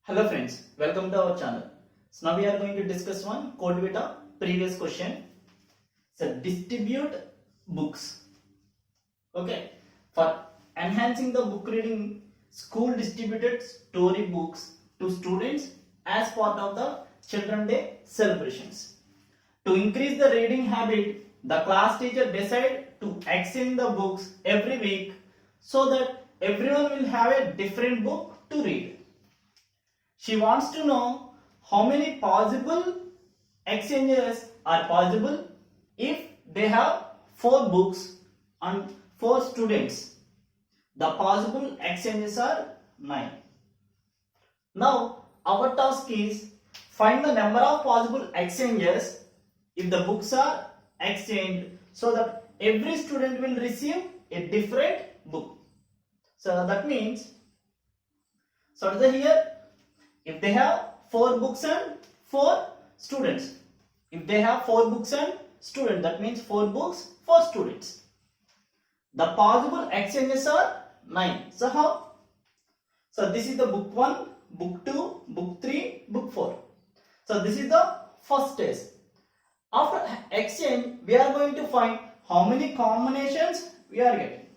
Hello friends, welcome to our channel. So now we are going to discuss one code with a previous question. So distribute books. Okay, for enhancing the book reading, school distributed story books to students as part of the Children's Day celebrations. To increase the reading habit, the class teacher decided to exchange the books every week so that everyone will have a different book to read. She wants to know how many possible exchanges are possible if they have 4 books and 4 students. The possible exchanges are 9. Now our task is find the number of possible exchanges if the books are exchanged so that every student will receive a different book. So that means, here if they have 4 books and 4 students. If they have 4 books and students, that means 4 books, 4 students. The possible exchanges are 9. So how? So this is the book 1, book 2, book 3, book 4. So this is the first stage. After exchange, we are going to find how many combinations we are getting.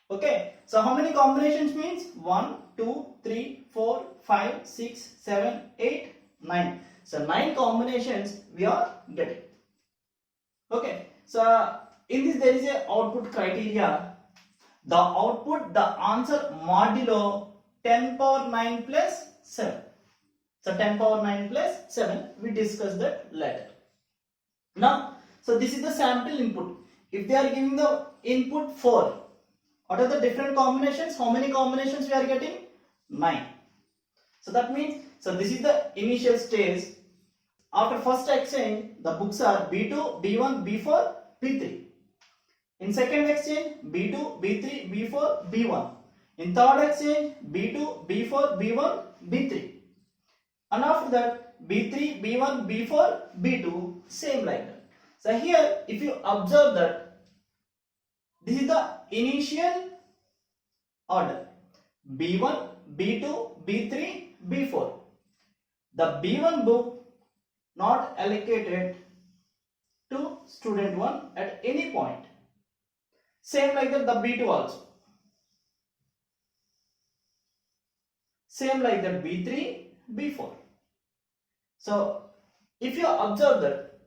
Okay, so how many combinations means 1, 2, 3, 4, 5, 6, 7, 8, 9. So 9 combinations we are getting. Okay, so in this there is a output criteria. The output, the answer modulo 10 power 9 plus 7. So 10 power 9 plus 7, we discuss that later. Now, so this is the sample input. If they are giving the input 4, what are the different combinations? How many combinations we are getting? 9. So that means, so this is the initial stage. After first exchange, the books are B2, B1, B4, B3. In second exchange, B2, B3, B4, B1. In third exchange, B2, B4, B1, B3. And after that, B3, B1, B4, B2, same like that. So here, if you observe that, this is the initial order. B1, B2, B3, B4. The B1 book not allocated to student 1 at any point. Same like that the B2 also. Same like that B3, B4. So if you observe that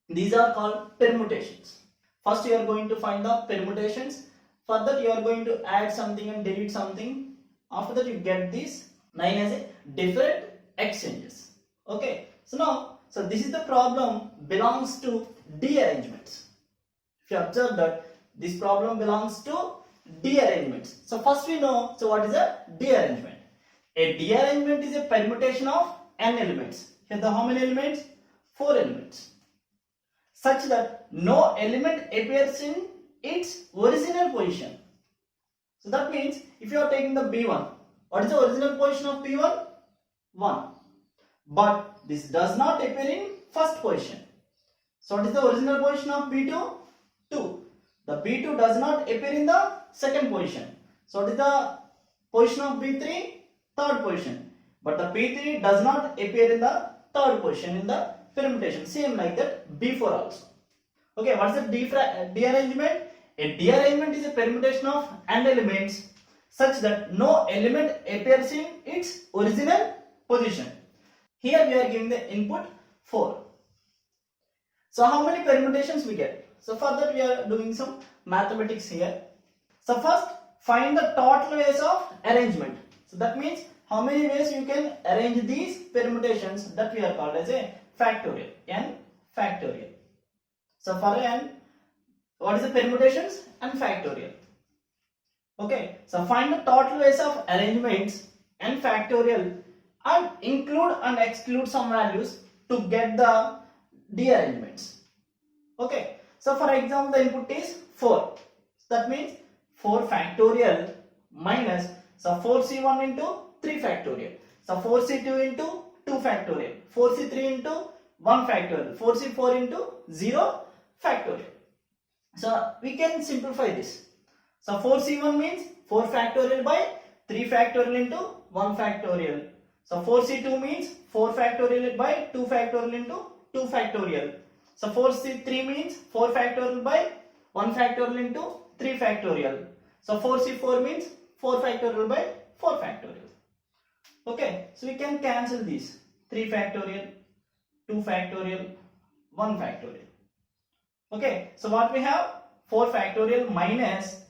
these are called permutations. First you are going to find the permutations. Further you are going to add something and delete something. After that you get these 9 as a different exchanges. Okay. So now, so this is the problem belongs to D arrangements. If you observe that this problem belongs to D arrangements. So first we know, so what is a D arrangement? A D arrangement is a permutation of n elements. Here the how many elements? 4 elements. Such that no element appears in its original position. So that means if you are taking the B1, what is the original position of B1? 1. But this does not appear in first position. So what is the original position of B2? 2. The B2 does not appear in the second position. So what is the position of B3? Third position. But the B3 does not appear in the third position in the permutation. Same like that B4 also. Okay, what is the D arrangement? A D arrangement is a permutation of n elements such that no element appears in its original position. Here we are giving the input 4. So how many permutations we get? So for that we are doing some mathematics here. So first find the total ways of arrangement. So that means how many ways you can arrange these permutations, that we are called as a factorial, n factorial. So for n, what is the permutations? N factorial. Okay, so find the total ways of arrangements n factorial and include and exclude some values to get the D arrangements. Okay, so for example the input is 4. So that means 4 factorial minus, so 4c1 into 3 factorial. So 4c2 into 2 factorial. 4c3 into 1 factorial. 4c4 into 0 factorial. So we can simplify this. So 4c1 means 4 factorial by 3 factorial into 1 factorial. So 4c2 means 4 factorial by 2 factorial into 2 factorial. So 4c3 means 4 factorial by 1 factorial into 3 factorial. So 4c4 means 4 factorial by 4 factorial. Okay, so we can cancel these 3 factorial, 2 factorial, 1 factorial. Okay, so what we have? 4 factorial minus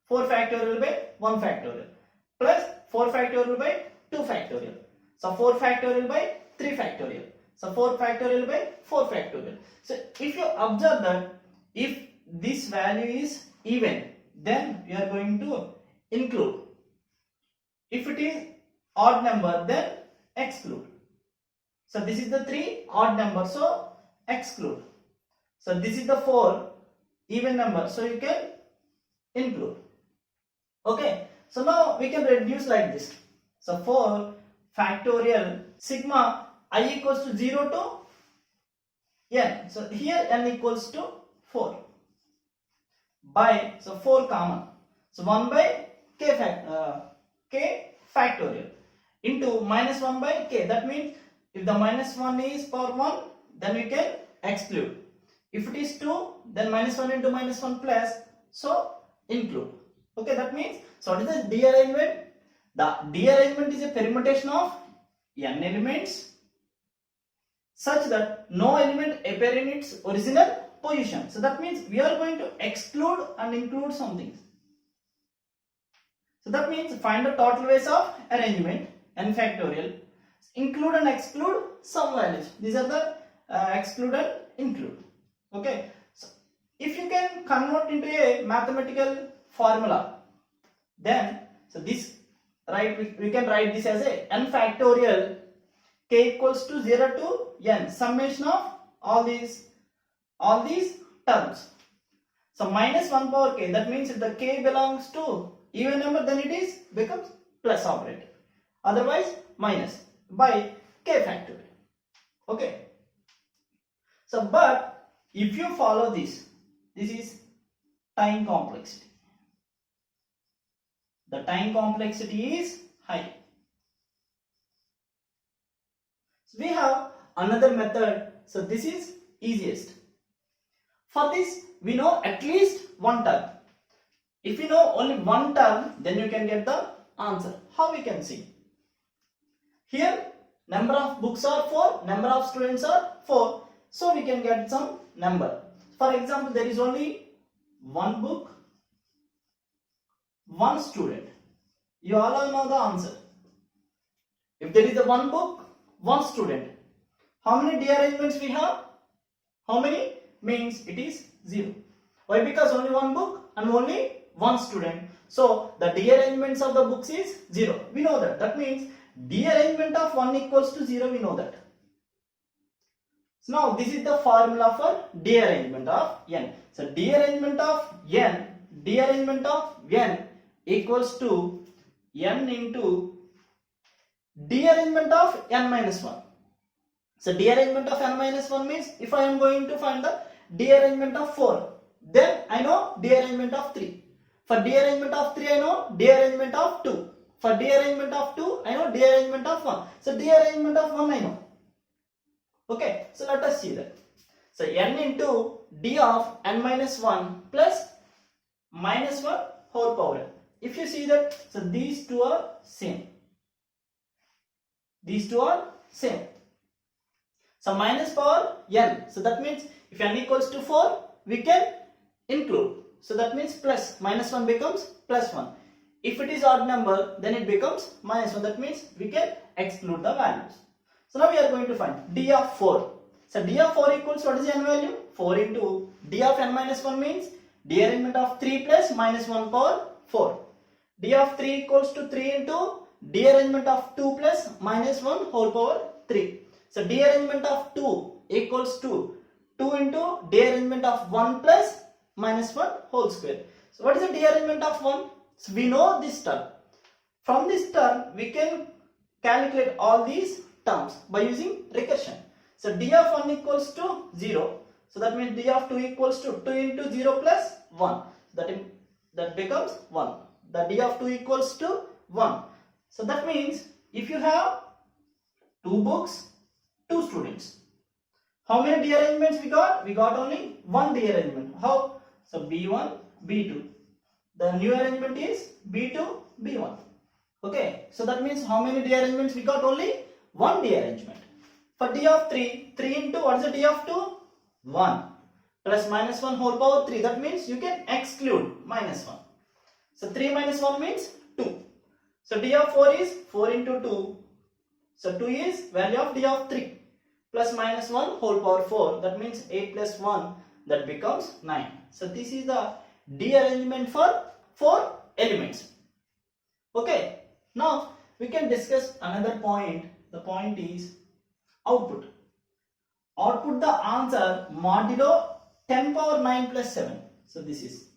4 factorial by 1 factorial plus 4 factorial by 2 factorial. So 4 factorial by 3 factorial. So 4 factorial by 4 factorial. So if you observe that if this value is even, then we are going to include. If it is odd number, then exclude. So this is the 3 odd number, so exclude. So this is the 4 even number, so you can include. Okay, so now we can reduce like this. So 4 factorial sigma I equals to 0 to n. So here n equals to 4 by, so 4 common. So 1 by k factorial into minus 1 by k. That means if the minus 1 is power 1, then we can exclude. If it is 2, then minus 1 into minus 1 plus, so include. Okay, that means, so what is the dearrangement? The dearrangement is a permutation of n elements such that no element appear in its original position. So that means we are going to exclude and include some things. So that means find the total ways of arrangement n factorial, include and exclude some values. These are the exclude and include. Okay, so if you can convert into a mathematical formula, then so this we can write this as a n factorial k equals to 0 to n, summation of all these terms. So minus 1 power k, that means if the k belongs to even number, then it is becomes plus operator, otherwise minus, by k factorial. Okay, so but if you follow this is time complexity. The time complexity is high. So we have another method. So this is easiest. For this we know at least one term. If you know only one term, then you can get the answer. How we can see? Here number of books are 4, number of students are 4. So we can get some number. For example, there is only one book, one student. You all know the answer. If there is a one book, one student, how many dearrangements we have? How many? Means it is 0. Why? Because only one book and only one student. So the dearrangements of the books is 0. We know that. That means dearrangement of 1 equals to 0. We know that. So now this is the formula for dearrangement of n. So dearrangement of n equals to n into dearrangement of n minus 1. So dearrangement of n minus 1 means if I am going to find the dearrangement of 4, then I know dearrangement of 3. For dearrangement of 3 I know dearrangement of 2. For dearrangement of 2 I know dearrangement of 1. So dearrangement of 1 I know. Okay, so let us see that. So n into d of n minus 1 plus minus 1 whole power n. If you see that, so these two are same. These two are same. So minus power n. So that means if n equals to 4, we can include. So that means plus, minus 1 becomes plus 1. If it is odd number, then it becomes minus 1. That means we can exclude the values. So now we are going to find d of 4. So d of 4 equals, what is the n value? 4 into d of n minus 1 means dearrangement of 3 plus minus 1 power 4. D of 3 equals to 3 into dearrangement of 2 plus minus 1 whole power 3. So dearrangement of 2 equals to 2 into dearrangement of 1 plus minus 1 whole square. So what is the dearrangement of 1? So we know this term. From this term we can calculate all these terms by using recursion. So d of 1 equals to 0. So that means d of 2 equals to 2 into 0 plus 1. That becomes 1. The d of 2 equals to 1. So that means if you have 2 books, 2 students. How many dearrangements we got? We got only one dearrangement. How? So B1, B2. The new arrangement is B2, B1. Okay, so that means how many dearrangements we got? Only one dearrangement. For D of 3, 3 into what is the D of 2? 1 plus minus 1 whole power 3. That means you can exclude minus 1. So 3 minus 1 means 2. So D of 4 is 4 into 2. So 2 is value of D of 3 plus minus 1 whole power 4. That means 8 plus 1, that becomes 9. So this is the D arrangement for 4 elements. Okay. Now we can discuss another point. The point is output. Output the answer modulo 10 power 9 plus 7. So this is.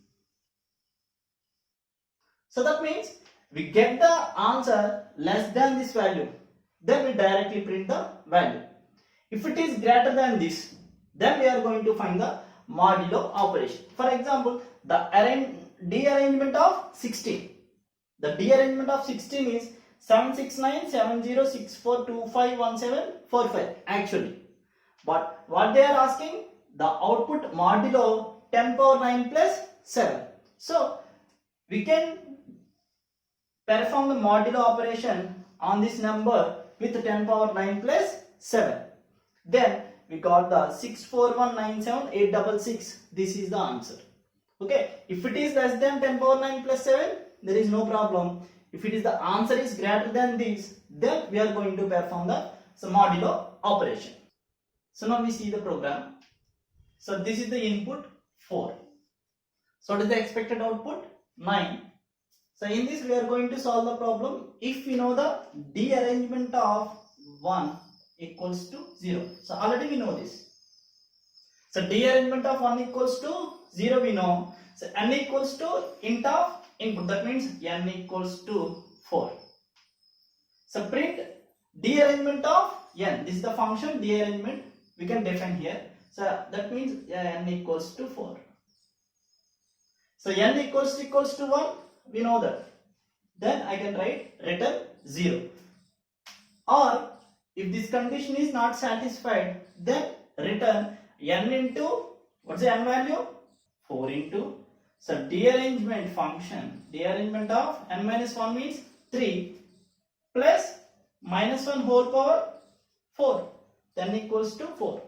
So that means we get the answer less than this value. Then we directly print the value. If it is greater than this, then we are going to find the modulo operation. For example, the D arrangement of 16. The D arrangement of 16 is 7697064251745 actually. But what they are asking, the output modulo 10 power 9 plus 7. So we can perform the modulo operation on this number with 10 power 9 plus 7. Then we got the 64197,866. This is the answer. Okay, if it is less than 10 power 9 plus 7, there is no problem. If it is the answer is greater than this, then we are going to perform the modulo operation. So now we see the program. So this is the input 4. So what is the expected output? 9. So in this we are going to solve the problem if we know the D arrangement of 1 equals to 0. So already we know this. So D arrangement of 1 equals to 0 we know. So n equals to int of input. That means n equals to 4. So print D arrangement of n. This is the function D arrangement we can define here. So that means n equals to 4. So n equals to 1. We know that. Then I can write return 0. Or if this condition is not satisfied, then return n into, what's the n value? 4 into, so D arrangement function, D arrangement of n minus 1 means 3 plus minus 1 whole power 4, then equals to 4.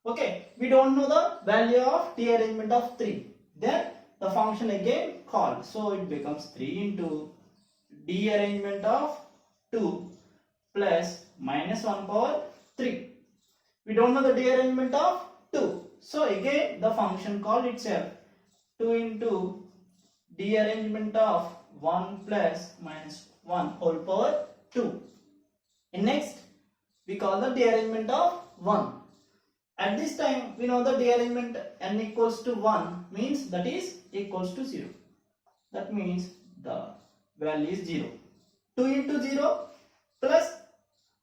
Okay, we don't know the value of D arrangement of 3. Then the function again called, so it becomes 3 into D arrangement of 2 plus minus 1 power 3. We don't know the D arrangement of 2. So again the function called itself 2 into D arrangement of 1 plus minus 1 whole power 2. And next we call the D arrangement of 1. At this time we know the D arrangement n equals to 1 means that is equals to 0. That means the value is 0. 2 into 0 plus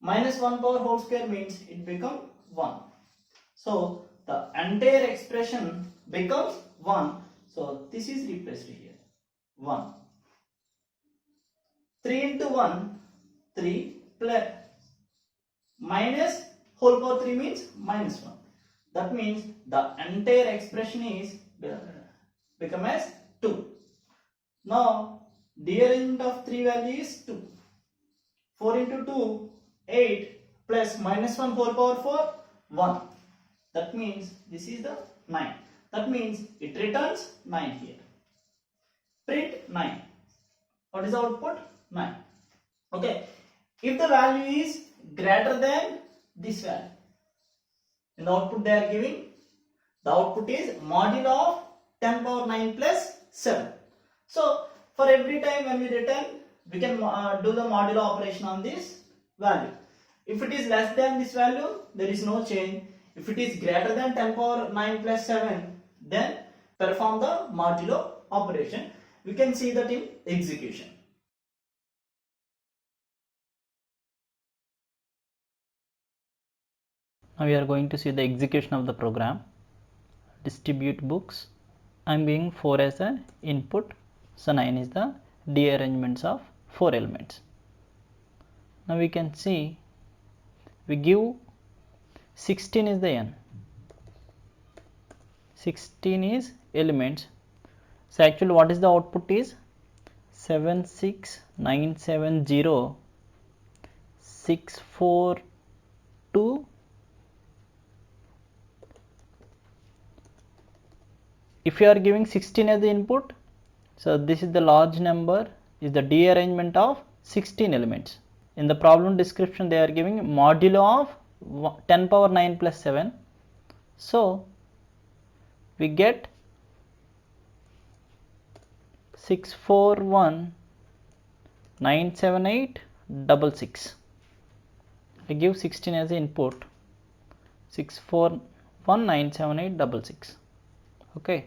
minus 1 power whole square means it becomes 1. So the entire expression becomes 1. So this is replaced here. 1. 3 into 1, 3 plus minus whole power 3 means minus 1. That means the entire expression is become as 2. Now D arrangement of 3 value is 2. 4 into 2, 8 plus minus 1 whole power 4, 1. That means this is the 9. That means it returns 9 here. Print 9. What is the output? 9. Okay. If the value is greater than this value, in the output they are giving, the output is modulo of 10 power 9 plus 7. So for every time when we return, we can do the modulo operation on this value. If it is less than this value, there is no change. If it is greater than 10 power 9 plus 7, then perform the modulo operation. We can see that in execution. Now we are going to see the execution of the program. Distribute books. I am giving 4 as an input. So 9 is the D arrangements of 4 elements. Now we can see we give 16 is the n, 16 is elements. So actually what is the output is 76970 642. If you are giving 16 as the input, so this is the large number, is the rearrangement of 16 elements. In the problem description they are giving modulo of 10 power 9 plus 7. So we get 641,978,66. I give 16 as the input, 641,978,66. Okay.